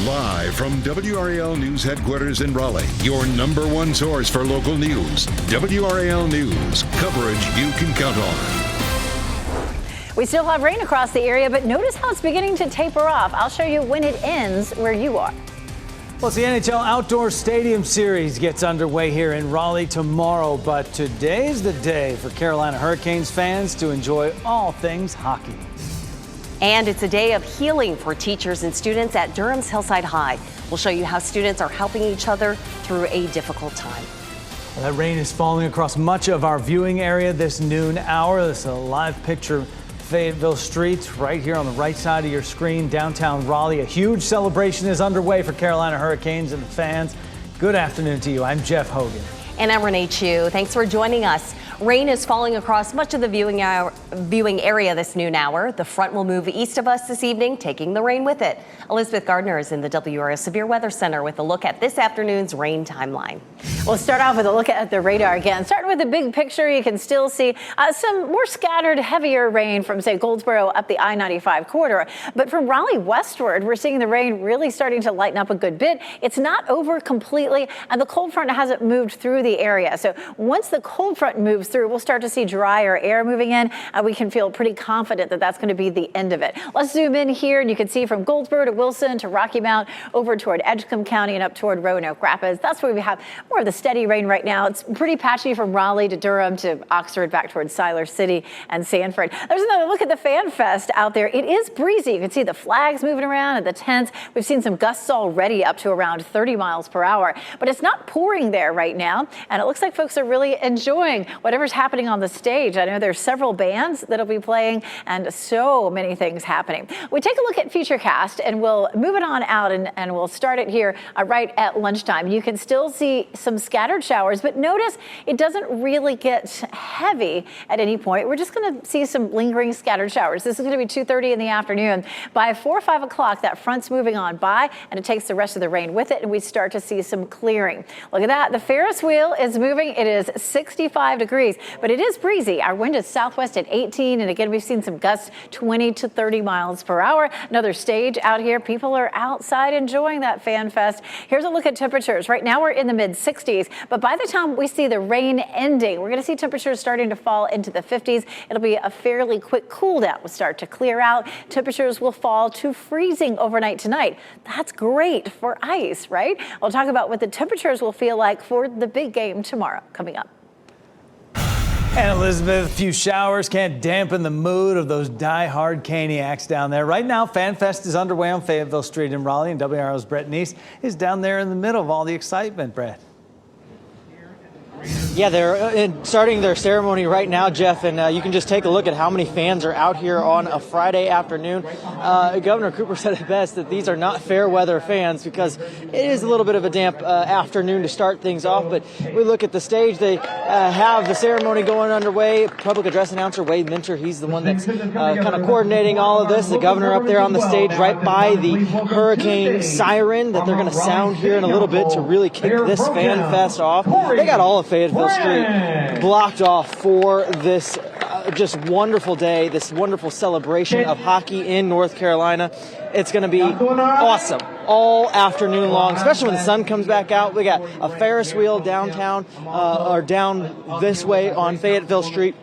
Live from WRAL News Headquarters in Raleigh, your number one source for local news. WRAL News, coverage you can count on. We still have rain across the area, but notice how it's beginning to taper off. I'll show you when it ends where you are. Well, the NHL Outdoor Stadium Series gets underway here in Raleigh tomorrow, but today's the day for Carolina Hurricanes fans to enjoy all things hockey. And it's a day of healing for teachers and students at Durham's Hillside High. We'll show you how students are helping each other through a difficult time. Well, that rain is falling across much of our viewing area this noon hour. This is a live picture of Fayetteville Street right here on the right side of your screen, downtown Raleigh. A huge celebration is underway for Carolina Hurricanes and the fans. Good afternoon to you. I'm Jeff Hogan. And I'm Renee Chu. Thanks for joining us. Rain is falling across much of the viewing area this noon hour. The front will move east of us this evening, taking the rain with it. Elizabeth Gardner is in the WRAL Severe Weather Center with a look at this afternoon's rain timeline. We'll start off with a look at the radar again. Starting with the big picture, you can still see some more scattered, heavier rain from, say, Goldsboro up the I-95 corridor. But from Raleigh westward, we're seeing the rain really starting to lighten up a good bit. It's not over completely, and the cold front hasn't moved through the area. So once the cold front moves through, we'll start to see drier air moving in, and we can feel pretty confident that that's going to be the end of it. Let's zoom in here, and you can see from Goldsboro to Wilson to Rocky Mount over toward Edgecombe County and up toward Roanoke Rapids. That's where we have more of the steady rain right now. It's pretty patchy from Raleigh to Durham to Oxford back towards Siler City and Sanford. There's another look at the Fan Fest out there. It is breezy. You can see the flags moving around and the tents. We've seen some gusts already up to around 30 miles per hour, but it's not pouring there right now, and it looks like folks are really enjoying whatever's happening on the stage. I know there's several bands that'll be playing and so many things happening. We take a look at Futurecast and we'll move it on out and we'll start it here right at lunchtime. You can still see some scattered showers, but notice it doesn't really get heavy at any point. We're just going to see some lingering scattered showers. This is going to be 2:30 in the afternoon. By 4 or 5 o'clock, that front's moving on by and it takes the rest of the rain with it, and we start to see some clearing. Look at that. The Ferris wheel is moving. It is 65 degrees. But it is breezy. Our wind is southwest at 18. And again, we've seen some gusts 20 to 30 miles per hour. Another stage out here. People are outside enjoying that Fan Fest. Here's a look at temperatures. Right now we're in the mid 60s. But by the time we see the rain ending, we're going to see temperatures starting to fall into the 50s. It'll be a fairly quick cool down. We'll start to clear out. Temperatures will fall to freezing overnight tonight. That's great for ice, right? We'll talk about what the temperatures will feel like for the big game tomorrow coming up. And Elizabeth, a few showers can't dampen the mood of those die-hard Caniacs down there. Right now, Fan Fest is underway on Fayetteville Street in Raleigh, and WRAL's Brett Neese is down there in the middle of all the excitement, Brett. Yeah, they're starting their ceremony right now, Jeff, and you can just take a look at how many fans are out here on a Friday afternoon. Governor Cooper said it best that these are not fair weather fans because it is a little bit of a damp afternoon to start things off, but we look at the stage. They have the ceremony going underway. Public address announcer Wade Minter, he's the one that's kind of coordinating all of this. The governor up there on the stage right by the hurricane siren that they're going to sound here in a little bit to really kick this Fan Fest off. They got all of Fayetteville Street blocked off for this just wonderful day, this wonderful celebration of hockey in North Carolina. It's going to be awesome all afternoon long, especially when the sun comes back out. We got a Ferris wheel downtown or down this way on Fayetteville Street.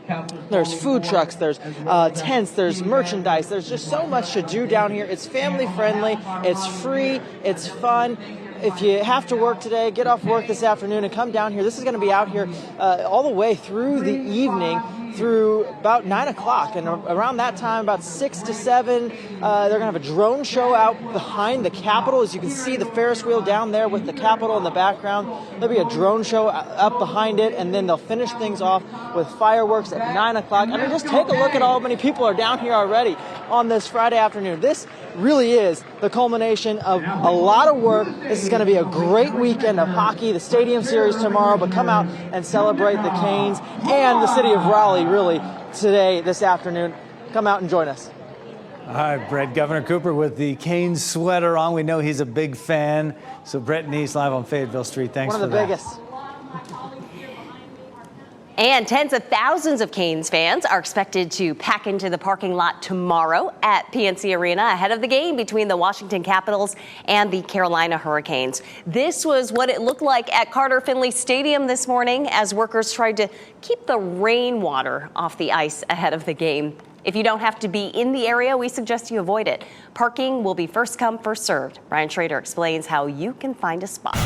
There's food trucks, there's tents, there's merchandise. There's just so much to do down here. It's family friendly, it's free, it's fun. If you have to work today, get off work this afternoon and come down here. This is going to be out here all the way through the evening, through about 9 o'clock. And around that time, about 6 to 7, they're going to have a drone show out behind the Capitol. As you can see the Ferris wheel down there with the Capitol in the background. There'll be a drone show up behind it, and then they'll finish things off with fireworks at 9 o'clock. I mean, just take a look at how many people are down here already on this Friday afternoon. This really is the culmination of a lot of work. This is going to be a great weekend of hockey, the Stadium Series tomorrow, but come out and celebrate the Canes and the city of Raleigh really today, this afternoon. Come out and join us. All right, Brett, Governor Cooper with the Canes sweater on. We know he's a big fan. So Brett Neese live on Fayetteville Street. Thanks for that. One of the biggest. And tens of thousands of Canes fans are expected to pack into the parking lot tomorrow at PNC Arena ahead of the game between the Washington Capitals and the Carolina Hurricanes. This was what it looked like at Carter Finley Stadium this morning as workers tried to keep the rainwater off the ice ahead of the game. If you don't have to be in the area, we suggest you avoid it. Parking will be first come, first served. Brian Schrader explains how you can find a spot.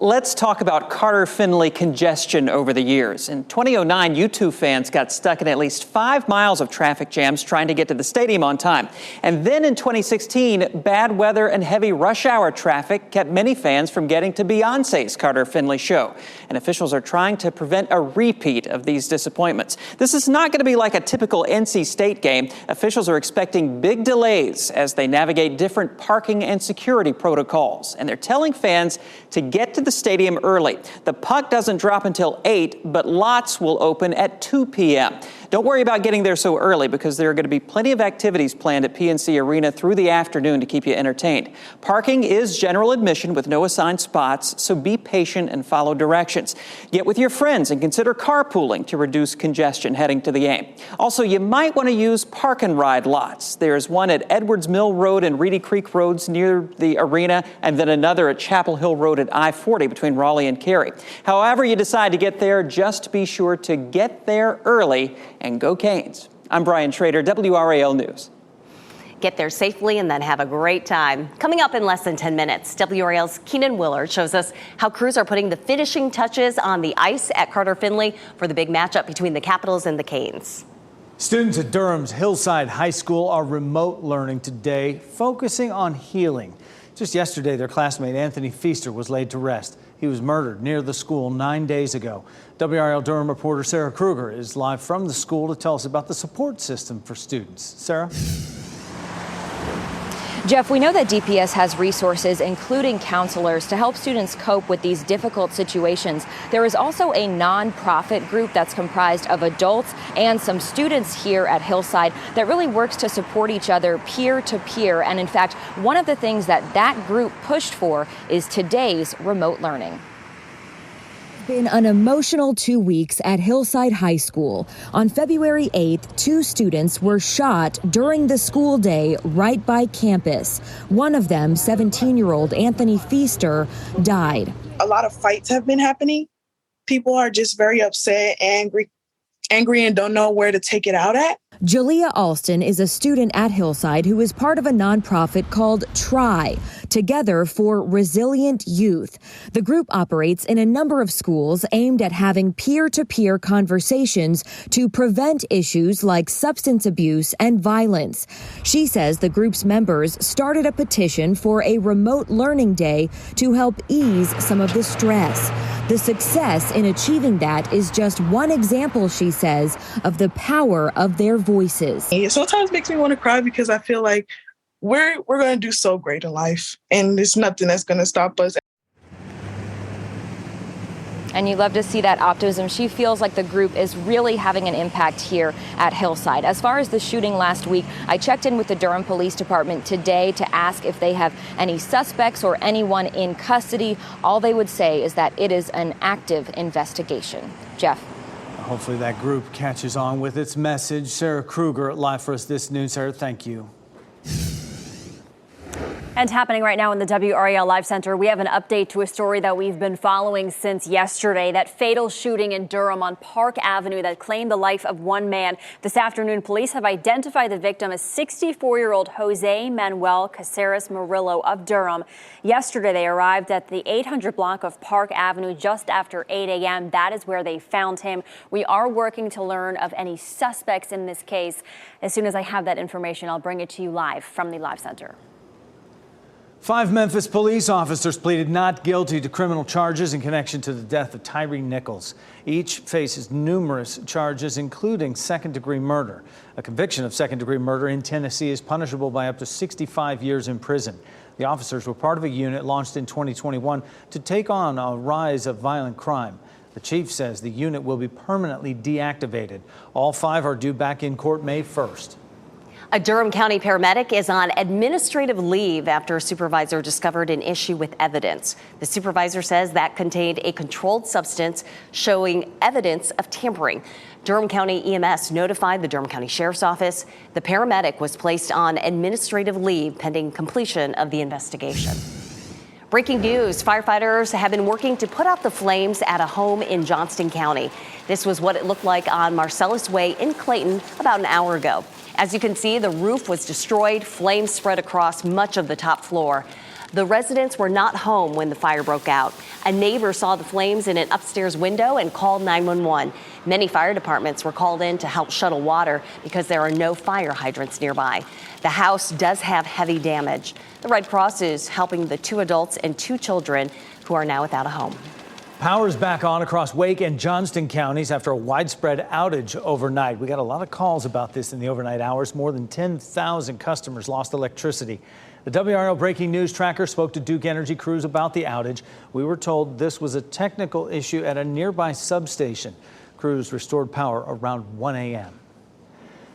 Let's talk about Carter Finley congestion over the years. In 2009, U2 fans got stuck in at least 5 miles of traffic jams trying to get to the stadium on time. And then in 2016, bad weather and heavy rush hour traffic kept many fans from getting to Beyoncé's Carter Finley show. And officials are trying to prevent a repeat of these disappointments. This is not going to be like a typical NC State game. Officials are expecting big delays as they navigate different parking and security protocols. And they're telling fans to get to the stadium early. The puck doesn't drop until 8, but lots will open at 2 p.m. Don't worry about getting there so early because there are going to be plenty of activities planned at PNC Arena through the afternoon to keep you entertained. Parking is general admission with no assigned spots, so be patient and follow directions. Get with your friends and consider carpooling to reduce congestion heading to the game. Also, you might want to use park and ride lots. There's one at Edwards Mill Road and Reedy Creek Roads near the arena, and then another at Chapel Hill Road at I-40 between Raleigh and Cary. However you decide to get there, just be sure to get there early and go Canes. I'm Brian Schrader, WRAL News. Get there safely and then have a great time. Coming up in less than 10 minutes, WRAL's Keenan Willard shows us how crews are putting the finishing touches on the ice at Carter Finley for the big matchup between the Capitals and the Canes. Students at Durham's Hillside High School are remote learning today, focusing on healing. Just yesterday, their classmate Anthony Feaster was laid to rest. He was murdered near the school 9 days ago. WRAL Durham reporter Sarah Kruger is live from the school to tell us about the support system for students. Sarah? Jeff, we know that DPS has resources, including counselors, to help students cope with these difficult situations. There is also a nonprofit group that's comprised of adults and some students here at Hillside that really works to support each other peer to peer. And in fact, one of the things that group pushed for is today's remote learning. Been an emotional 2 weeks at Hillside High School. On February 8th, 2 students were shot during the school day right by campus. One of them, 17-year-old Anthony Feaster, died. A lot of fights have been happening. People are just very upset, angry and don't know where to take it out at. Jalea Alston is a student at Hillside who is part of a nonprofit called TRY, Together for Resilient Youth. The group operates in a number of schools aimed at having peer-to-peer conversations to prevent issues like substance abuse and violence. She says the group's members started a petition for a remote learning day to help ease some of the stress. The success in achieving that is just one example, she says, of the power of their voices. It sometimes makes me want to cry because I feel like we're going to do so great in life, and there's nothing that's going to stop us. And you love to see that optimism. She feels like the group is really having an impact here at Hillside. As far as the shooting last week, I checked in with the Durham Police Department today to ask if they have any suspects or anyone in custody. All they would say is that it is an active investigation. Jeff. Hopefully that group catches on with its message. Sarah Kruger live for us this noon. Sarah, thank you. And happening right now in the WRAL Live Center, we have an update to a story that we've been following since yesterday. That fatal shooting in Durham on Park Avenue that claimed the life of one man. This afternoon, police have identified the victim as 64-year-old Jose Manuel Caceres Murillo of Durham. Yesterday, they arrived at the 800 block of Park Avenue just after 8 a.m. That is where they found him. We are working to learn of any suspects in this case. As soon as I have that information, I'll bring it to you live from the Live Center. 5 Memphis police officers pleaded not guilty to criminal charges in connection to the death of Tyree Nichols. Each faces numerous charges, including second-degree murder. A conviction of second-degree murder in Tennessee is punishable by up to 65 years in prison. The officers were part of a unit launched in 2021 to take on a rise of violent crime. The chief says the unit will be permanently deactivated. All 5 are due back in court May 1st. A Durham County paramedic is on administrative leave after a supervisor discovered an issue with evidence. The supervisor says that contained a controlled substance showing evidence of tampering. Durham County EMS notified the Durham County Sheriff's Office. The paramedic was placed on administrative leave pending completion of the investigation. Breaking news, firefighters have been working to put out the flames at a home in Johnston County. This was what it looked like on Marcellus Way in Clayton about an hour ago. As you can see, the roof was destroyed, flames spread across much of the top floor. The residents were not home when the fire broke out. A neighbor saw the flames in an upstairs window and called 911. Many fire departments were called in to help shuttle water because there are no fire hydrants nearby. The house does have heavy damage. The Red Cross is helping the 2 adults and 2 children who are now without a home. Power's back on across Wake and Johnston counties after a widespread outage overnight. We got a lot of calls about this in the overnight hours. More than 10,000 customers lost electricity. The WRAL Breaking News Tracker spoke to Duke Energy crews about the outage. We were told this was a technical issue at a nearby substation. Crews restored power around 1 a.m.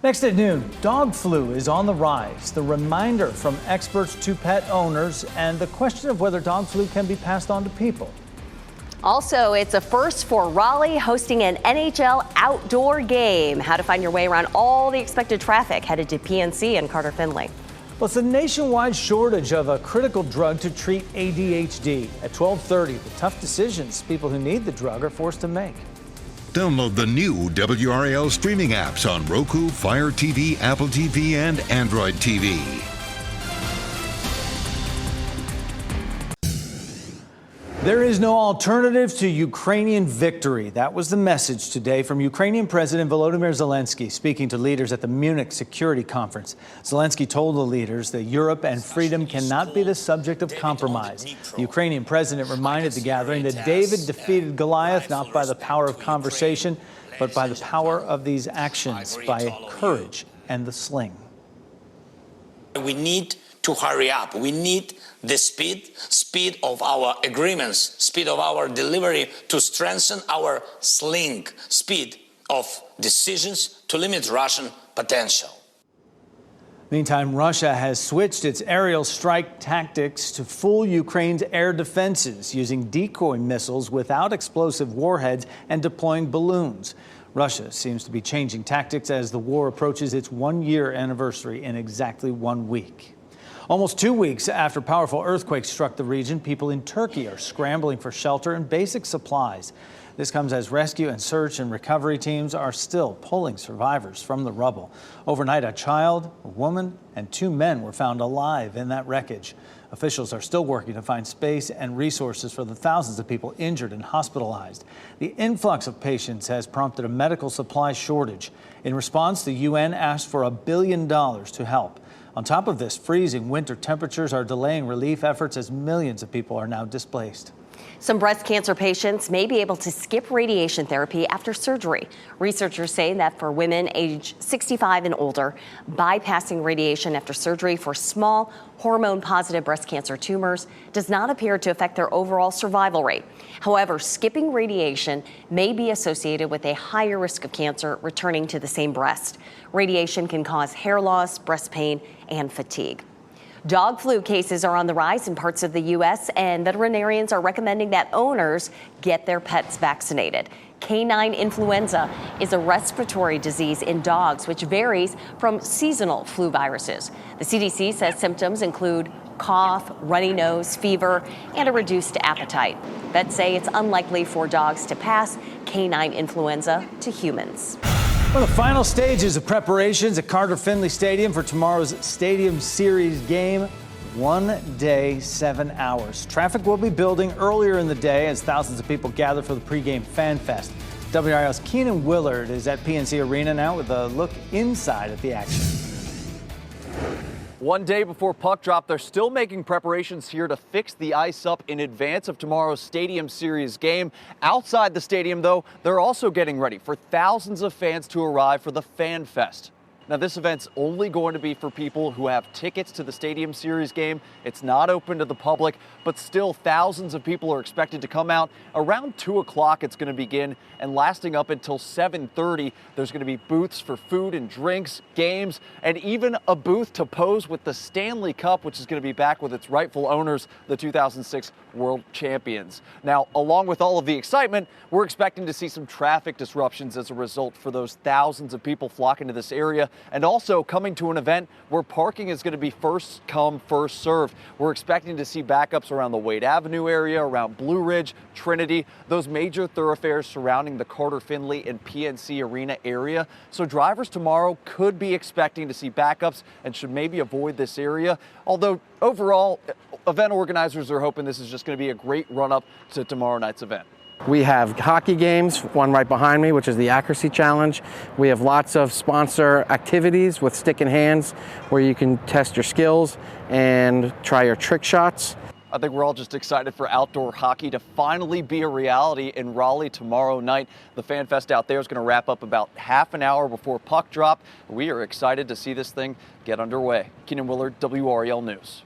Next at noon, dog flu is on the rise. The reminder from experts to pet owners and the question of whether dog flu can be passed on to people. Also, it's a first for Raleigh hosting an NHL outdoor game. How to find your way around all the expected traffic headed to PNC and Carter Finley. Well, it's a nationwide shortage of a critical drug to treat ADHD. At 12:30, the tough decisions people who need the drug are forced to make. Download the new WRAL streaming apps on Roku, Fire TV, Apple TV, and Android TV. There is no alternative to Ukrainian victory. That was the message today from Ukrainian President Volodymyr Zelensky speaking to leaders at the Munich Security Conference. Zelensky told the leaders that Europe and freedom cannot be the subject of compromise. The Ukrainian president reminded the gathering that David defeated Goliath not by the power of conversation, but by the power of these actions, by courage and the sling. We need to hurry up. We need the speed of our agreements, speed of our delivery to strengthen our sling, speed of decisions to limit Russian potential. Meantime, Russia has switched its aerial strike tactics to fool Ukraine's air defenses, using decoy missiles without explosive warheads and deploying balloons. Russia seems to be changing tactics as the war approaches its 1-year anniversary in exactly 1 week. Almost 2 weeks after powerful earthquakes struck the region, people in Turkey are scrambling for shelter and basic supplies. This comes as rescue and search and recovery teams are still pulling survivors from the rubble. Overnight, a child, a woman, and 2 men were found alive in that wreckage. Officials are still working to find space and resources for the thousands of people injured and hospitalized. The influx of patients has prompted a medical supply shortage. In response, the UN asked for $1 billion to help. On top of this, freezing winter temperatures are delaying relief efforts as millions of people are now displaced. Some breast cancer patients may be able to skip radiation therapy after surgery. Researchers say that for women age 65 and older, bypassing radiation after surgery for small hormone-positive breast cancer tumors does not appear to affect their overall survival rate. However, skipping radiation may be associated with a higher risk of cancer returning to the same breast. Radiation can cause hair loss, breast pain, and fatigue. Dog flu cases are on the rise in parts of the U.S., and veterinarians are recommending that owners get their pets vaccinated. Canine influenza is a respiratory disease in dogs, which varies from seasonal flu viruses. The CDC says symptoms include cough, runny nose, fever, and a reduced appetite. Vets say it's unlikely for dogs to pass canine influenza to humans. Well, the final stages of preparations at Carter Finley Stadium for tomorrow's Stadium Series game. 1 day, 7 hours. Traffic will be building earlier in the day as thousands of people gather for the pregame Fan Fest. WRAL's Keenan Willard is at PNC Arena now with a look inside at the action. 1 day before puck drop, they're still making preparations here to fix the ice up in advance of tomorrow's Stadium Series game. Outside the stadium, though, they're also getting ready for thousands of fans to arrive for the Fan Fest. Now, this event's only going to be for people who have tickets to the Stadium Series game. It's not open to the public, but still thousands of people are expected to come out. Around 2 o'clock it's going to begin, and lasting up until 7:30. There's going to be booths for food and drinks, games, and even a booth to pose with the Stanley Cup, which is going to be back with its rightful owners, the 2006 World Champions. Now, along with all of the excitement, we're expecting to see some traffic disruptions as a result for those thousands of people flocking to this area. And also coming to an event where parking is going to be first come, first served. We're expecting to see backups around the Wade Avenue area, around Blue Ridge, Trinity, those major thoroughfares surrounding the Carter Finley and PNC Arena area. So drivers tomorrow could be expecting to see backups and should maybe avoid this area. Although overall, event organizers are hoping this is just going to be a great run-up to tomorrow night's event. We have hockey games, one right behind me, which is the Accuracy Challenge. We have lots of sponsor activities with stick in hands where you can test your skills and try your trick shots. I think we're all just excited for outdoor hockey to finally be a reality in Raleigh tomorrow night. The Fan Fest out there is going to wrap up about half an hour before puck drop. We are excited to see this thing get underway. Keenan Willard, WRAL News.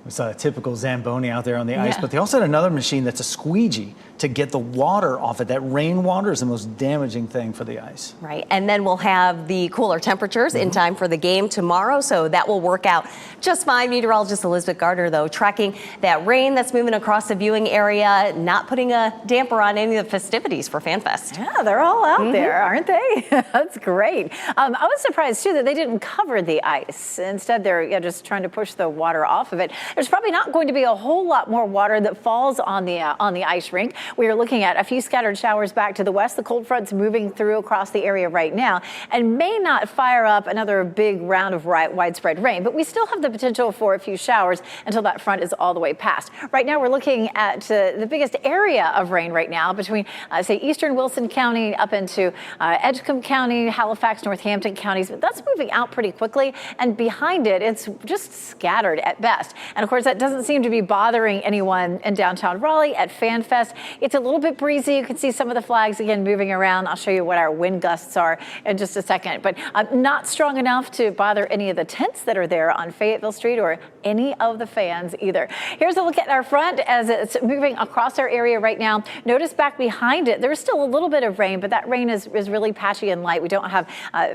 We saw a typical Zamboni out there on the ice, but they also had another machine that's a squeegee to get the water off it. That rainwater is the most damaging thing for the ice. Right, and then we'll have the cooler temperatures in time for the game tomorrow, so that will work out just fine. Meteorologist Elizabeth Gardner, though, tracking that rain that's moving across the viewing area, not putting a damper on any of the festivities for FanFest. Yeah, they're all out there, aren't they? That's great. I was surprised, too, that they didn't cover the ice. Instead, they're just trying to push the water off of it. There's probably not going to be a whole lot more water that falls on the ice rink. We are looking at a few scattered showers back to the west. The cold front's moving through across the area right now and may not fire up another big round of widespread rain, but we still have the potential for a few showers until that front is all the way past. Right now, we're looking at the biggest area of rain right now between, say, eastern Wilson County up into Edgecombe County, Halifax, Northampton counties, but that's moving out pretty quickly, and behind it, it's just scattered at best. And of course, that doesn't seem to be bothering anyone in downtown Raleigh at FanFest. It's a little bit breezy. You can see some of the flags again moving around. I'll show you what our wind gusts are in just a second, but not strong enough to bother any of the tents that are there on Fayetteville Street or any of the fans either. Here's a look at our front as it's moving across our area right now. Notice back behind it, there's still a little bit of rain, but that rain is really patchy and light. We don't have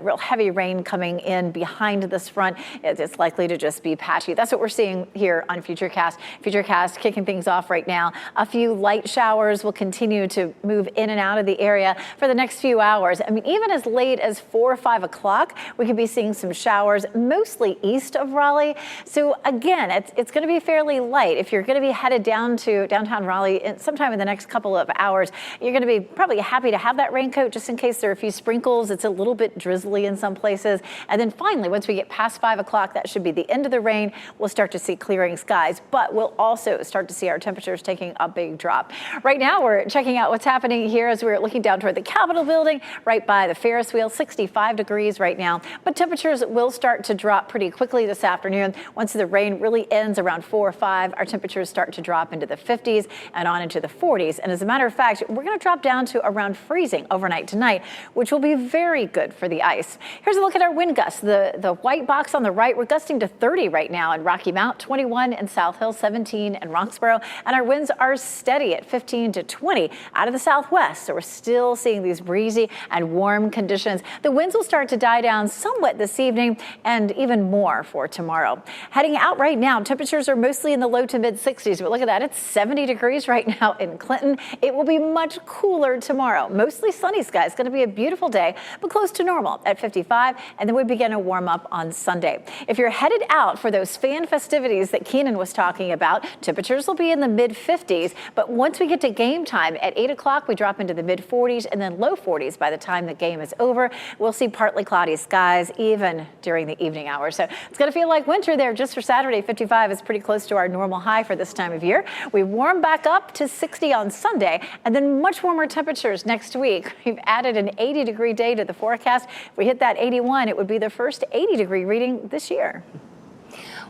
real heavy rain coming in behind this front. It's likely to just be patchy. That's what we're seeing here on Futurecast. Futurecast kicking things off right now. A few light showers will continue to move in and out of the area for the next few hours. I mean, even as late as 4 or 5 o'clock, we could be seeing some showers mostly east of Raleigh. So again, it's going to be fairly light. If you're going to be headed down to downtown Raleigh sometime in the next couple of hours, you're going to be probably happy to have that raincoat just in case there are a few sprinkles. It's a little bit drizzly in some places. And then finally, once we get past 5 o'clock, that should be the end of the rain. We'll start to see clearing skies, but we'll also start to see our temperatures taking a big drop. Right now, we're checking out what's happening here as we're looking down toward the Capitol building, right by the Ferris wheel, 65 degrees right now. But temperatures will start to drop pretty quickly this afternoon. Once the rain really ends around 4 or 5, our temperatures start to drop into the 50s and on into the 40s. And as a matter of fact, we're going to drop down to around freezing overnight tonight, which will be very good for the ice. Here's a look at our wind gusts. The white box on the right, we're gusting to 30 right now in Rocky Mount, 21 in South Hill, 17 in Roxborough, and our winds are steady at 15 to 20 out of the southwest. So we're still seeing these breezy and warm conditions. The winds will start to die down somewhat this evening and even more for tomorrow. Heading out right now, temperatures are mostly in the low to mid 60s, but look at that. It's 70 degrees right now in Clinton. It will be much cooler tomorrow. Mostly sunny skies. It's going to be a beautiful day, but close to normal at 55. And then we begin to warm up on Sunday. If you're headed out for those fan festivities that Keenan was talking about, temperatures will be in the mid 50s. But once we get to game time at 8 o'clock, we drop into the mid 40s and then low 40s by the time the game is over. We'll see partly cloudy skies even during the evening hours. So it's going to feel like winter there just for Saturday. 55 is pretty close to our normal high for this time of year. We warm back up to 60 on Sunday and then much warmer temperatures next week. We've added an 80-degree day to the forecast. If we hit that 81, it would be the first 80-degree reading this year.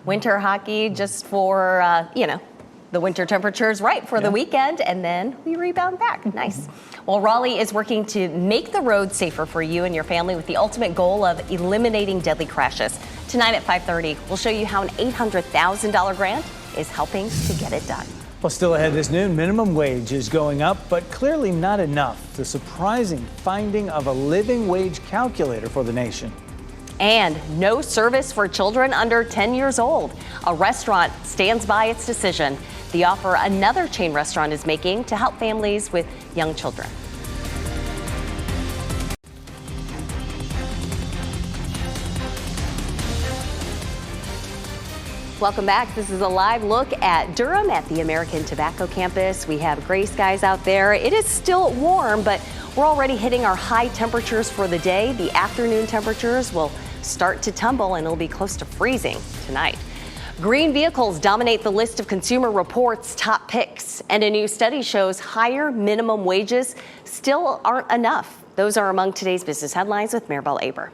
Winter hockey just for, The winter temperatures right for the weekend, and then we rebound back. Nice. Well, Raleigh is working to make the road safer for you and your family with the ultimate goal of eliminating deadly crashes. Tonight at 5:30, we'll show you how an $800,000 grant is helping to get it done. Well, still ahead this noon, minimum wage is going up, but clearly not enough. The surprising finding of a living wage calculator for the nation. And no service for children under 10 years old. A restaurant stands by its decision. The offer another chain restaurant is making to help families with young children. Welcome back. This is a live look at Durham at the American Tobacco campus. We have gray skies out there. It is still warm, but we're already hitting our high temperatures for the day. The afternoon temperatures will start to tumble and it'll be close to freezing tonight. Green vehicles dominate the list of Consumer Reports' top picks, and a new study shows higher minimum wages still aren't enough. Those are among today's business headlines with Maribel Aber.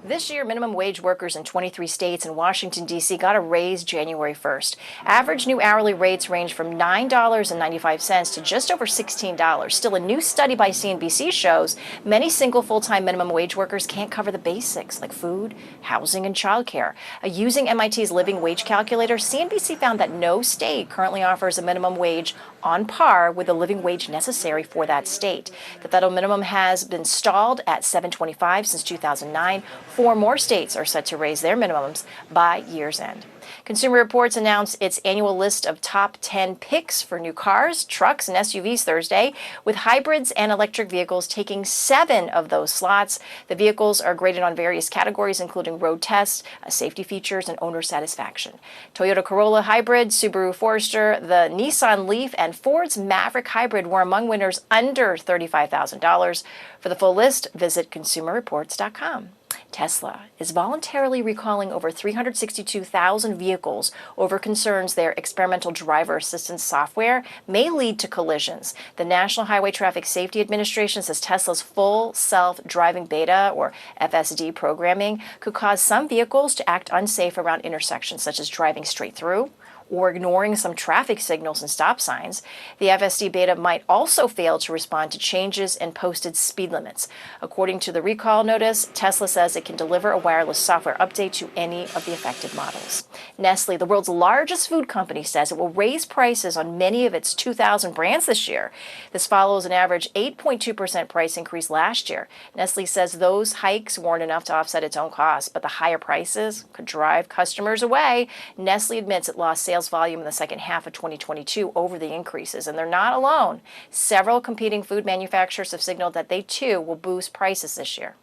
This year, minimum wage workers in 23 states and Washington, D.C. got a raise January 1st. Average new hourly rates range from $9.95 to just over $16. Still, a new study by CNBC shows many single full-time minimum wage workers can't cover the basics like food, housing, and childcare. Using MIT's living wage calculator, CNBC found that no state currently offers a minimum wage on par with the living wage necessary for that state. The federal minimum has been stalled at $7.25 since 2009. 4 more states are set to raise their minimums by year's end. Consumer Reports announced its annual list of top 10 picks for new cars, trucks, and SUVs Thursday, with hybrids and electric vehicles taking 7 of those slots. The vehicles are graded on various categories, including road tests, safety features, and owner satisfaction. Toyota Corolla Hybrid, Subaru Forester, the Nissan Leaf, and Ford's Maverick Hybrid were among winners under $35,000. For the full list, visit consumerreports.com. Tesla is voluntarily recalling over 362,000 vehicles over concerns their experimental driver assistance software may lead to collisions. The National Highway Traffic Safety Administration says Tesla's full self-driving beta, or FSD programming, could cause some vehicles to act unsafe around intersections, such as driving straight through or ignoring some traffic signals and stop signs. The FSD beta might also fail to respond to changes in posted speed limits. According to the recall notice, Tesla says it can deliver a wireless software update to any of the affected models. Nestle, the world's largest food company, says it will raise prices on many of its 2,000 brands this year. This follows an average 8.2% price increase last year. Nestle says those hikes weren't enough to offset its own costs, but the higher prices could drive customers away. Nestle admits it lost sales volume in the second half of 2022 over the increases, and they're not alone. Several competing food manufacturers have signaled that they too will boost prices this year.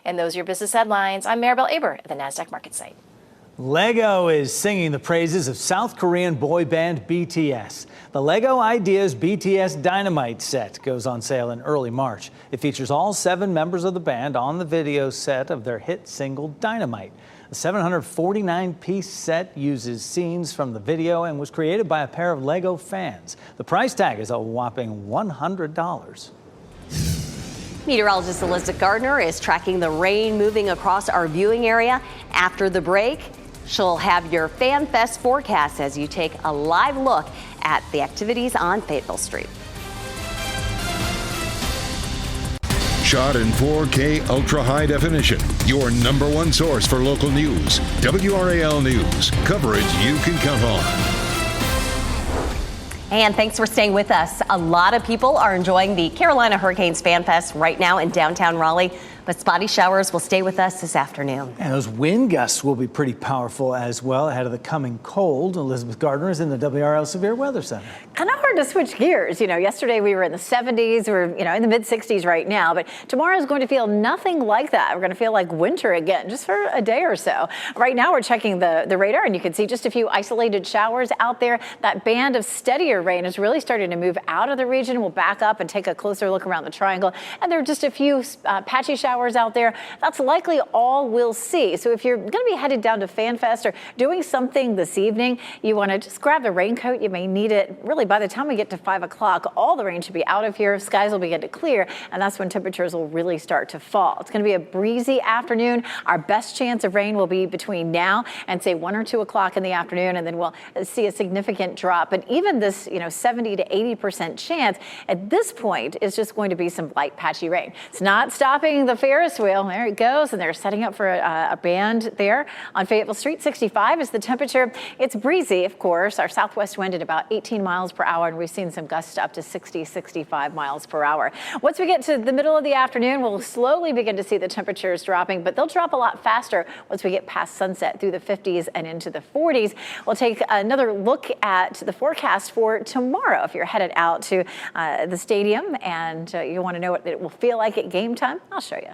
And those are your business headlines. I'm Maribel Aber at the NASDAQ Market Site. Lego is singing the praises of South Korean boy band BTS. The Lego Ideas BTS Dynamite set goes on sale in early March. It features all 7 members of the band on the video set of their hit single Dynamite. The 749-piece set uses scenes from the video and was created by a pair of Lego fans. The price tag is a whopping $100. Meteorologist Elizabeth Gardner is tracking the rain moving across our viewing area. After the break, she'll have your Fan Fest forecast as you take a live look at the activities on Fayetteville Street. Shot in 4K ultra high definition. Your number 1 source for local news. WRAL News. Coverage you can count on. And thanks for staying with us. A lot of people are enjoying the Carolina Hurricanes Fan Fest right now in downtown Raleigh, but spotty showers will stay with us this afternoon. And those wind gusts will be pretty powerful as well ahead of the coming cold. Elizabeth Gardner is in the WRAL Severe Weather Center. Kind of hard to switch gears. Yesterday we were in the 70s. We're, in the mid 60s right now, but tomorrow is going to feel nothing like that. We're going to feel like winter again, just for a day or so. Right now we're checking the radar and you can see just a few isolated showers out there. That band of steadier rain is really starting to move out of the region. We'll back up and take a closer look around the triangle. And there are just a few patchy showers showers out there. That's likely all we'll see. So if you're going to be headed down to FanFest or doing something this evening, you want to just grab the raincoat. You may need it really by the time we get to 5 o'clock. All the rain should be out of here. Skies will begin to clear, and that's when temperatures will really start to fall. It's going to be a breezy afternoon. Our best chance of rain will be between now and say 1 or 2 o'clock in the afternoon, and then we'll see a significant drop. But even this, 70 to 80% chance at this point is just going to be some light patchy rain. It's not stopping the Ferris wheel. There it goes, and they're setting up for a band there on Fayetteville Street. 65 is the temperature. It's breezy, of course. Our southwest wind at about 18 miles per hour, and we've seen some gusts up to 60, 65 miles per hour. Once we get to the middle of the afternoon, we'll slowly begin to see the temperatures dropping, but they'll drop a lot faster once we get past sunset through the 50s and into the 40s. We'll take another look at the forecast for tomorrow. If you're headed out to the stadium and you want to know what it will feel like at game time, I'll show you.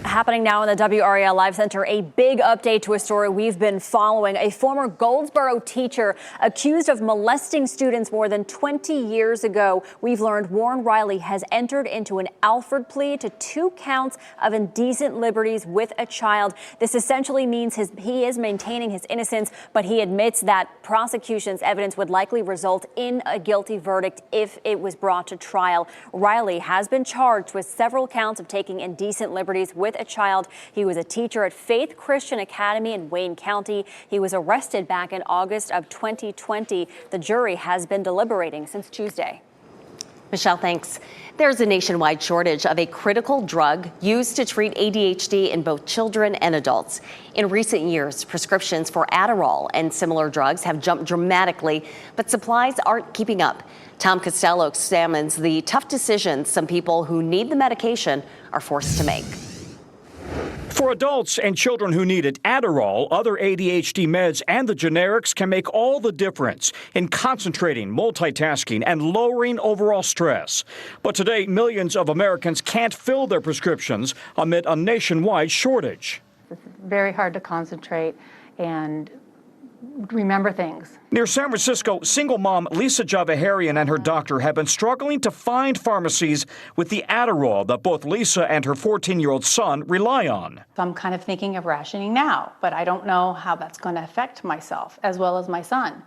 Happening now in the WRAL Live Center, a big update to a story we've been following. A former Goldsboro teacher accused of molesting students more than 20 years ago. We've learned Warren Riley has entered into an Alford plea to 2 counts of indecent liberties with a child. This essentially means he is maintaining his innocence, but he admits that prosecution's evidence would likely result in a guilty verdict if it was brought to trial. Riley has been charged with several counts of taking indecent liberties with a child. He was a teacher at Faith Christian Academy in Wayne County. He was arrested back in August of 2020. The jury has been deliberating since Tuesday. Michelle, thanks. There's a nationwide shortage of a critical drug used to treat ADHD in both children and adults. In recent years, prescriptions for Adderall and similar drugs have jumped dramatically, but supplies aren't keeping up. Tom Costello examines the tough decisions some people who need the medication are forced to make. For adults and children who need it, Adderall, other ADHD meds, and the generics can make all the difference in concentrating, multitasking, and lowering overall stress. But today, millions of Americans can't fill their prescriptions amid a nationwide shortage. It's very hard to concentrate and remember things. Near San Francisco, single mom Lisa Javaharian and her doctor have been struggling to find pharmacies with the Adderall that both Lisa and her 14-year-old son rely on. So I'm kind of thinking of rationing now, but I don't know how that's going to affect myself as well as my son.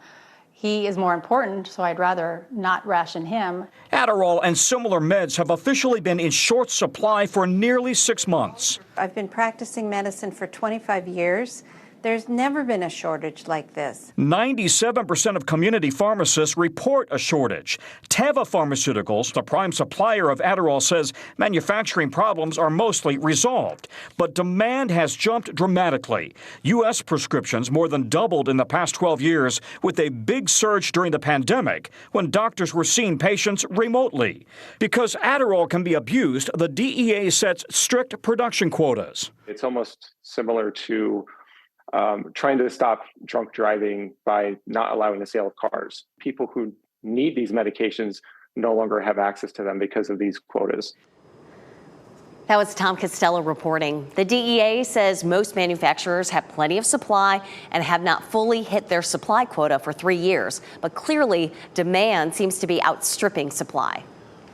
He is more important, so I'd rather not ration him. Adderall and similar meds have officially been in short supply for nearly 6 months. I've been practicing medicine for 25 years. There's never been a shortage like this. 97% of community pharmacists report a shortage. Teva Pharmaceuticals, the prime supplier of Adderall, says manufacturing problems are mostly resolved. But demand has jumped dramatically. U.S. prescriptions more than doubled in the past 12 years, with a big surge during the pandemic when doctors were seeing patients remotely. Because Adderall can be abused, the DEA sets strict production quotas. It's almost similar to trying to stop drunk driving by not allowing the sale of cars. People who need these medications no longer have access to them because of these quotas. That was Tom Costello reporting. The DEA says most manufacturers have plenty of supply and have not fully hit their supply quota for 3 years. But clearly, demand seems to be outstripping supply.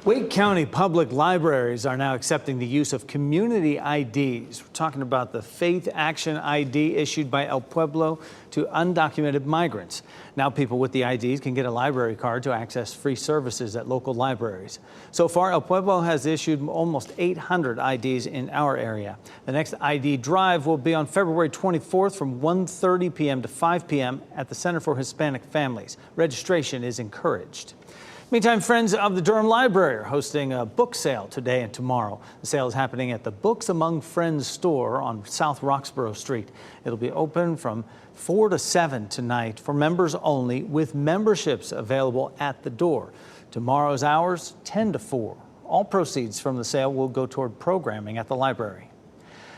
Wake County public libraries are now accepting the use of community IDs. We're talking about the Faith Action ID issued by El Pueblo to undocumented migrants. Now people with the IDs can get a library card to access free services at local libraries. So far, El Pueblo has issued almost 800 IDs in our area. The next ID drive will be on February 24th from 1:30 p.m. to 5 p.m. at the Center for Hispanic Families. Registration is encouraged. Meantime, Friends of the Durham Library are hosting a book sale today and tomorrow. The sale is happening at the Books Among Friends store on South Roxborough Street. It'll be open from 4 to 7 tonight for members only, with memberships available at the door. Tomorrow's hours, 10 to 4. All proceeds from the sale will go toward programming at the library.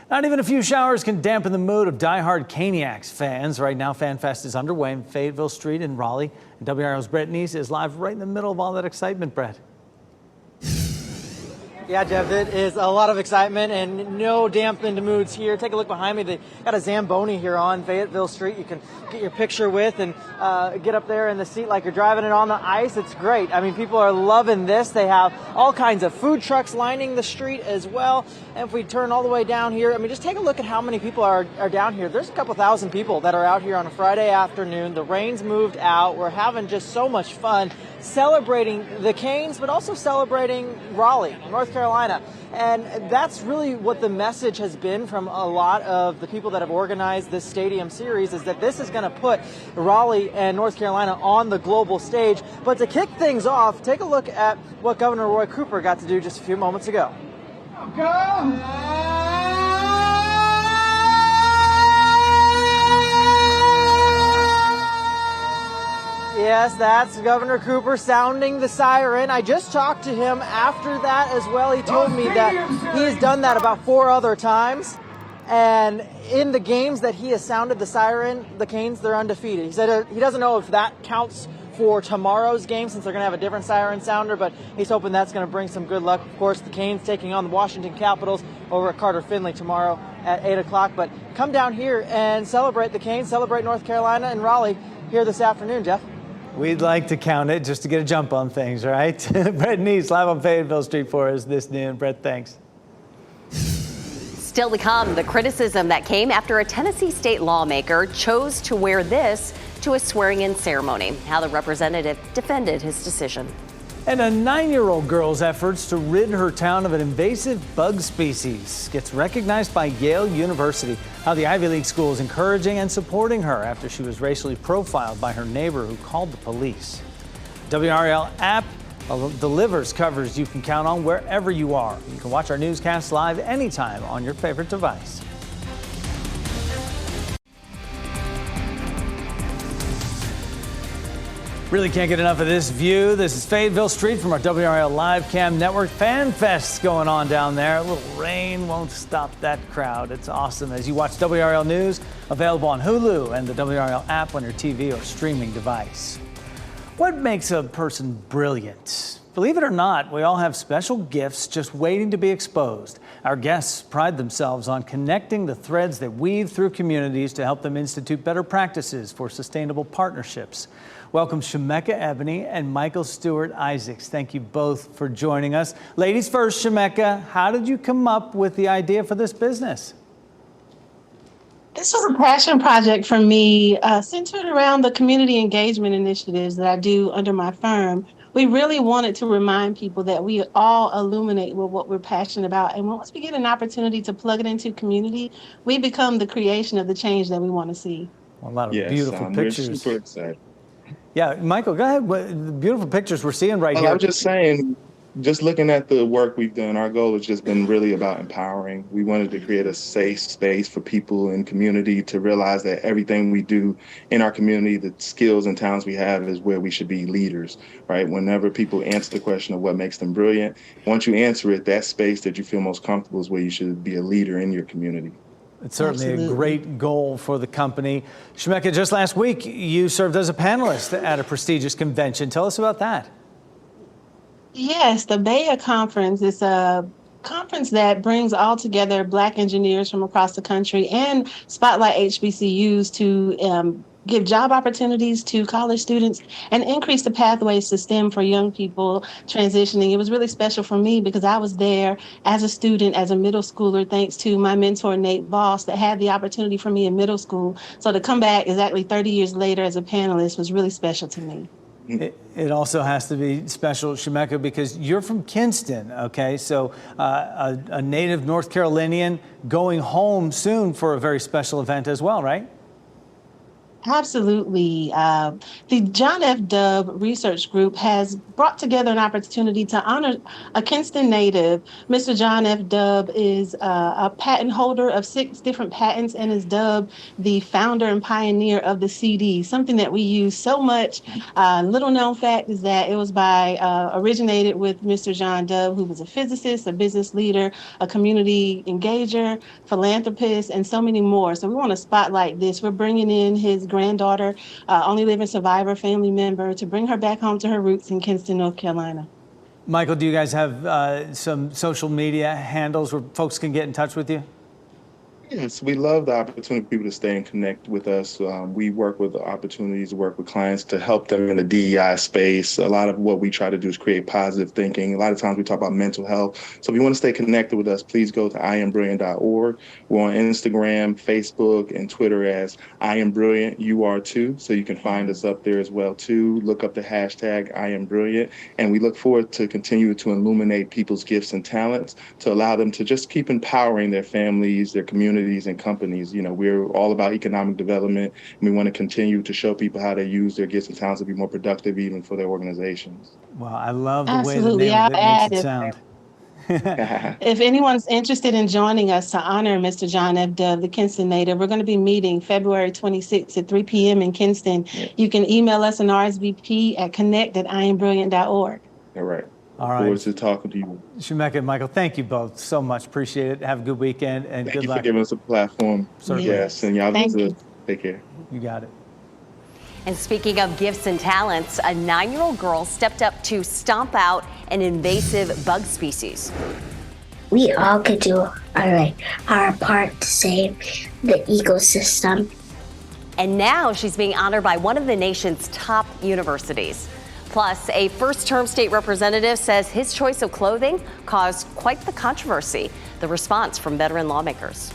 Not even a few showers can dampen the mood of diehard Caniacs fans. Right now, FanFest is underway in Fayetteville Street in Raleigh. And WRAL's Brett Neese is live right in the middle of all that excitement, Brett. Yeah, Jeff, it is a lot of excitement and no dampened moods here. Take a look behind me. They got a Zamboni here on Fayetteville Street you can get your picture with and get up there in the seat like you're driving it on the ice. It's great. I mean, people are loving this. They have all kinds of food trucks lining the street as well. And if we turn all the way down here, I mean, just take a look at how many people are down here. There's a couple thousand people that are out here on a Friday afternoon. The rain's moved out. We're having just so much fun celebrating the Canes, but also celebrating Raleigh, North Carolina. And that's really what the message has been from a lot of the people that have organized this stadium series, is that this is going to put Raleigh and North Carolina on the global stage. But to kick things off, take a look at what Governor Roy Cooper got to do just a few moments ago. Yes, that's Governor Cooper sounding the siren. I just talked to him after that as well. He told me that he's done that about 4 other times. And in the games that he has sounded the siren, the Canes, they're undefeated. He said he doesn't know if that counts for tomorrow's game since they're going to have a different siren sounder, but he's hoping that's going to bring some good luck. Of course, the Canes taking on the Washington Capitals over at Carter Finley tomorrow at 8 o'clock. But come down here and celebrate the Canes, celebrate North Carolina and Raleigh here this afternoon, Jeff. We'd like to count it just to get a jump on things, right? Brett Neese live on Fayetteville Street for us this noon. Brett, thanks. Still to come, the criticism that came after a Tennessee state lawmaker chose to wear this to a swearing-in ceremony. How the representative defended his decision. And a 9-year-old girl's efforts to rid her town of an invasive bug species gets recognized by Yale University. How the Ivy League school is encouraging and supporting her after she was racially profiled by her neighbor who called the police. WRAL app delivers coverage you can count on wherever you are. You can watch our newscasts live anytime on your favorite device. Really can't get enough of this view. This is Fayetteville Street from our WRAL Live Cam Network. Fan Fest's going on down there. A little rain won't stop that crowd. It's awesome as you watch WRAL News, available on Hulu and the WRAL app on your TV or streaming device. What makes a person brilliant? Believe it or not, we all have special gifts just waiting to be exposed. Our guests pride themselves on connecting the threads that weave through communities to help them institute better practices for sustainable partnerships. Welcome Shemeka Ebony and Michael Stewart Isaacs. Thank you both for joining us. Ladies first, Shemeka, how did you come up with the idea for this business? This was a passion project for me, centered around the community engagement initiatives that I do under my firm. We really wanted to remind people that we all illuminate with what we're passionate about. And once we get an opportunity to plug it into community, we become the creation of the change that we want to see. Well, a lot of beautiful pictures. We're super excited. Yeah, Michael, go ahead. What the beautiful pictures we're seeing right here. I was just saying, just looking at the work we've done, our goal has just been really about empowering. We wanted to create a safe space for people in community to realize that everything we do in our community, the skills and talents we have, is where we should be leaders, right? Whenever people answer the question of what makes them brilliant, once you answer it, that space that you feel most comfortable is where you should be a leader in your community. It's certainly a great goal for the company. Shemeka, just last week, you served as a panelist at a prestigious convention. Tell us about that. Yes, the BEA Conference is a conference that brings all together Black engineers from across the country and spotlight HBCUs to give job opportunities to college students and increase the pathways to STEM for young people transitioning. It was really special for me because I was there as a student, as a middle schooler, thanks to my mentor, Nate Voss, that had the opportunity for me in middle school. So to come back exactly 30 years later as a panelist was really special to me. It also has to be special, Shemeka, because you're from Kinston, okay? So a native North Carolinian going home soon for a very special event as well, right? Absolutely. The John F. Dubb Research Group has brought together an opportunity to honor a Kinston native. Mr. John F. Dubb is a patent holder of 6 different patents and is dubbed the founder and pioneer of the CD, something that we use so much. Little known fact is that it was originated with Mr. John Dubb, who was a physicist, a business leader, a community engager, philanthropist, and so many more. So we want to spotlight this. We're bringing in his granddaughter, only living survivor family member, to bring her back home to her roots in Kinston, North Carolina. Michael, do you guys have some social media handles where folks can get in touch with you? Yes, we love the opportunity for people to stay and connect with us. We work with opportunities to work with clients to help them in the DEI space. A lot of what we try to do is create positive thinking. A lot of times we talk about mental health. So if you want to stay connected with us, please go to IamBrilliant.org. We're on Instagram, Facebook, and Twitter as I Am Brilliant, You Are Too. So you can find us up there as well, too. Look up the hashtag I Am Brilliant. And we look forward to continue to illuminate people's gifts and talents to allow them to just keep empowering their families, their communities, and companies. You know, we're all about economic development, and we want to continue to show people how to use their gifts and talents to be more productive even for their organizations. Well, I love the Absolutely. way the name of it I'll makes it add sound. if anyone's interested in joining us to honor Mr. John F. Dove, the Kinston native, we're going to be meeting February 26th at 3 p.m. in Kinston. You can email us an RSVP at connect@iambrilliant.org. All right. All right. Forward to talking to you. Shumeka and Michael, thank you both so much. Appreciate it. Have a good weekend and Thank good you luck. for giving us a platform. Certainly. Yes, and y'all Thank good. Take care. You got it. And speaking of gifts and talents, a 9-year-old girl stepped up to stomp out an invasive bug species. We all could do our part to save the ecosystem. And now she's being honored by one of the nation's top universities. Plus, a first-term state representative says his choice of clothing caused quite the controversy. The response from veteran lawmakers.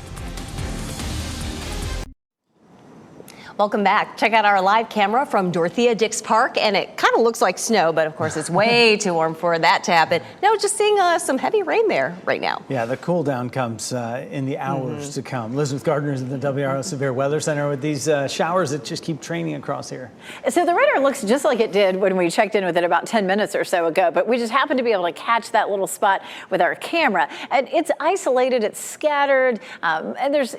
Welcome back. Check out our live camera from Dorothea Dix Park, and it kind of looks like snow, but of course it's way too warm for that to happen. No, just seeing some heavy rain there right now. Yeah, the cool down comes in the hours to come. Elizabeth Gardner is in the WRAL Severe Weather Center with these showers that just keep training across here. So the radar looks just like it did when we checked in with it about 10 minutes or so ago, but we just happened to be able to catch that little spot with our camera. And it's isolated, it's scattered, and there's,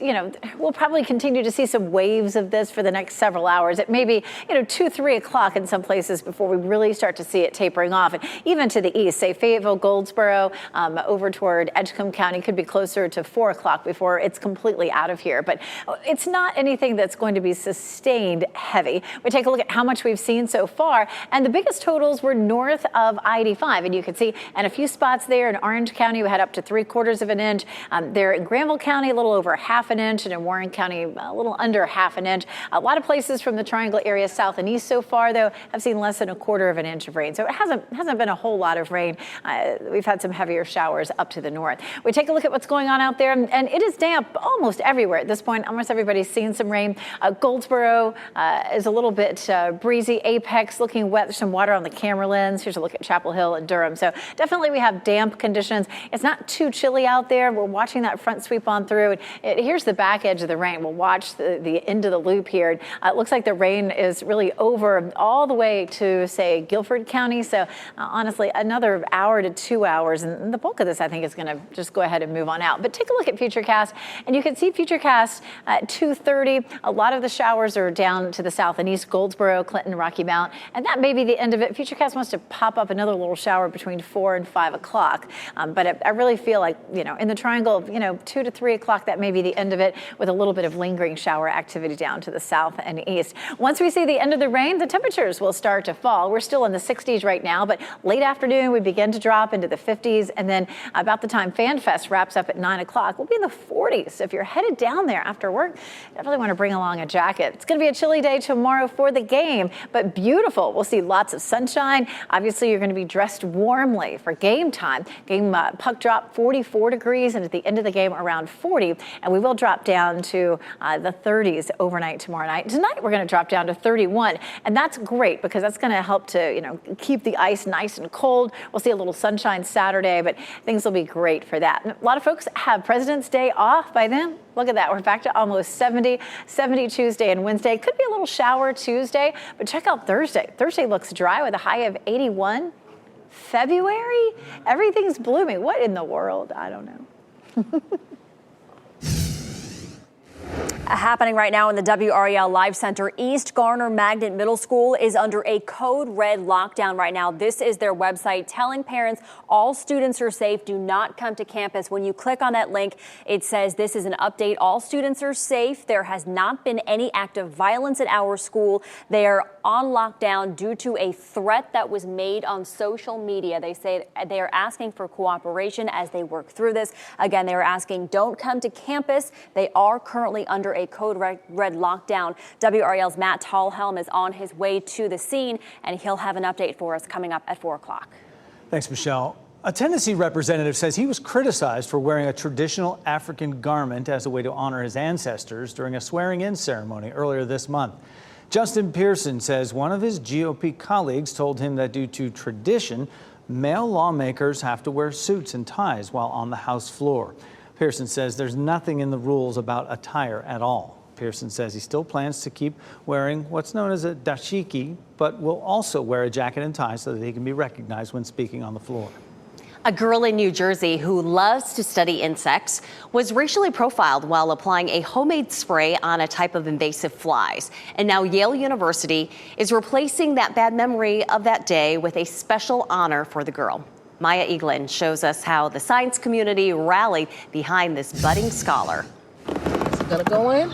we'll probably continue to see some waves of this for the next several hours. It may be, 2, 3 o'clock in some places before we really start to see it tapering off. And even to the east, say Fayetteville, Goldsboro, over toward Edgecombe County could be closer to 4 o'clock before it's completely out of here. But it's not anything that's going to be sustained heavy. We take a look at how much we've seen so far, and the biggest totals were north of I-85. And you can see in a few spots there in Orange County, we had up to 3/4 of an inch. There in Granville County, a little over half an inch, and in Warren County, a little under half an inch. A lot of places from the Triangle area south and east so far, though, have seen less than 1/4 of an inch of rain. So it hasn't been a whole lot of rain. We've had some heavier showers up to the north. We take a look at what's going on out there, and it is damp almost everywhere at this point. Almost everybody's seen some rain. Goldsboro is a little bit breezy. Apex looking wet. There's some water on the camera lens. Here's a look at Chapel Hill and Durham. So definitely we have damp conditions. It's not too chilly out there. We're watching that front sweep on through. Here's the back edge of the rain. We'll watch the end of the loop here. It looks like the rain is really over all the way to, say, Guilford County. So honestly, another hour to 2 hours. And the bulk of this, I think, is going to just go ahead and move on out. But take a look at Futurecast. And you can see Futurecast at 2:30. A lot of the showers are down to the south and east, Goldsboro, Clinton, Rocky Mount. And that may be the end of it. Futurecast wants to pop up another little shower between 4 and 5 o'clock. But I really feel like, in the triangle of, 2 to 3 o'clock, that may be the end of it, with a little bit of lingering shower activity down to the south and east. Once we see the end of the rain, the temperatures will start to fall. We're still in the 60s right now, but late afternoon, we begin to drop into the 50s. And then about the time Fan Fest wraps up at 9 o'clock, we'll be in the 40s. So if you're headed down there after work, definitely want to bring along a jacket. It's going to be a chilly day tomorrow for the game, but beautiful. We'll see lots of sunshine. Obviously, you're going to be dressed warmly for game time. Game puck drop 44 degrees, and at the end of the game around 40. And we will drop down to the 30s overnight tomorrow night. Tonight, we're going to drop down to 31, and that's great because that's going to help to keep the ice nice and cold. We'll see a little sunshine Saturday, but things will be great for that. And a lot of folks have President's Day off by then. Look at that. We're back to almost 70 Tuesday and Wednesday. Could be a little shower Tuesday, but check out Thursday. Thursday looks dry with a high of 81. February, everything's blooming. What in the world? I don't know. Happening right now in the WRAL Live Center, East Garner Magnet Middle School is under a code red lockdown right now. This is their website telling parents all students are safe. Do not come to campus. When you click on that link, it says this is an update. All students are safe. There has not been any act of violence at our school. They are on lockdown due to a threat that was made on social media. They say they are asking for cooperation as they work through this. Again, they are asking don't come to campus. They are currently under a code red lockdown. WRAL's Matt Tallhelm is on his way to the scene, and he'll have an update for us coming up at 4 o'clock. Thanks, Michelle. A Tennessee representative says he was criticized for wearing a traditional African garment as a way to honor his ancestors during a swearing-in ceremony earlier this month. Justin Pearson says one of his GOP colleagues told him that due to tradition, male lawmakers have to wear suits and ties while on the House floor. Pearson says there's nothing in the rules about attire at all. Pearson says he still plans to keep wearing what's known as a dashiki, but will also wear a jacket and tie so that he can be recognized when speaking on the floor. A girl in New Jersey who loves to study insects was racially profiled while applying a homemade spray on a type of invasive flies. And now Yale University is replacing that bad memory of that day with a special honor for the girl. Maya Eaglin shows us how the science community rallied behind this budding scholar. Is it gonna go in?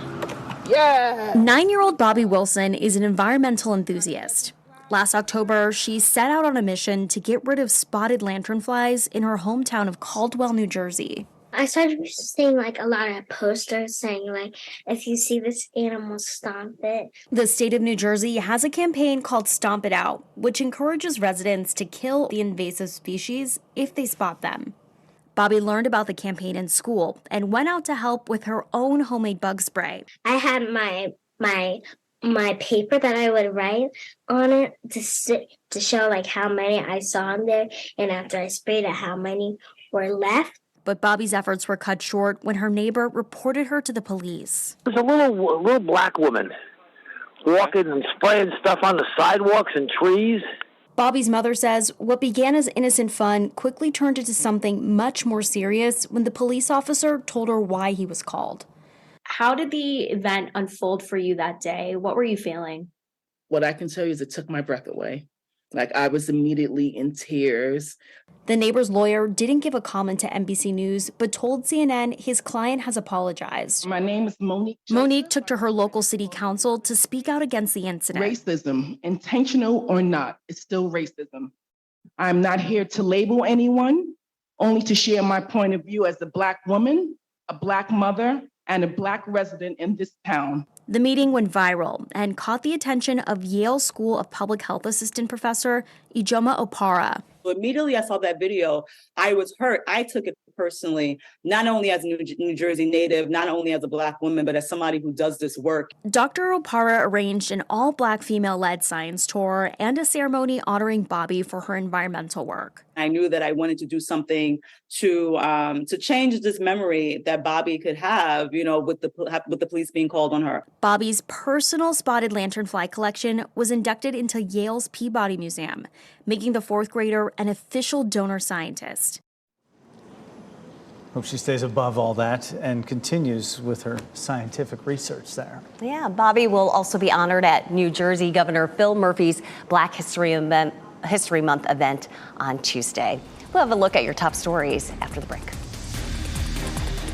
Yeah! 9-year-old Bobby Wilson is an environmental enthusiast. Last October, she set out on a mission to get rid of spotted lanternflies in her hometown of Caldwell, New Jersey. I started seeing a lot of posters saying if you see this animal, stomp it. The state of New Jersey has a campaign called Stomp It Out, which encourages residents to kill the invasive species if they spot them. Bobby learned about the campaign in school and went out to help with her own homemade bug spray. I had my paper that I would write on it to show how many I saw in there, and after I sprayed it, how many were left. But Bobby's efforts were cut short when her neighbor reported her to the police. There's a little black woman walking and spraying stuff on the sidewalks and trees. Bobby's mother says what began as innocent fun quickly turned into something much more serious when the police officer told her why he was called. How did the event unfold for you that day? What were you feeling? What I can tell you is it took my breath away. I was immediately in tears. The neighbor's lawyer didn't give a comment to NBC News, but told CNN his client has apologized. My name is Monique. Monique took to her local city council to speak out against the incident. Racism, intentional or not, is still racism. I'm not here to label anyone, only to share my point of view as a Black woman, a Black mother, and a Black resident in this town. The meeting went viral and caught the attention of Yale School of Public Health Assistant Professor Ijoma Opara. Immediately I saw that video, I was hurt. I took it personally, not only as a New Jersey native, not only as a Black woman, but as somebody who does this work. Dr. Opara arranged an all-Black female-led science tour and a ceremony honoring Bobby for her environmental work. I knew that I wanted to do something to change this memory that Bobby could have, with the police being called on her. Bobby's personal spotted lanternfly collection was inducted into Yale's Peabody Museum, making the fourth grader an official donor scientist. Hope she stays above all that and continues with her scientific research there. Yeah, Bobby will also be honored at New Jersey Governor Phil Murphy's Black History Month event on Tuesday. We'll have a look at your top stories after the break.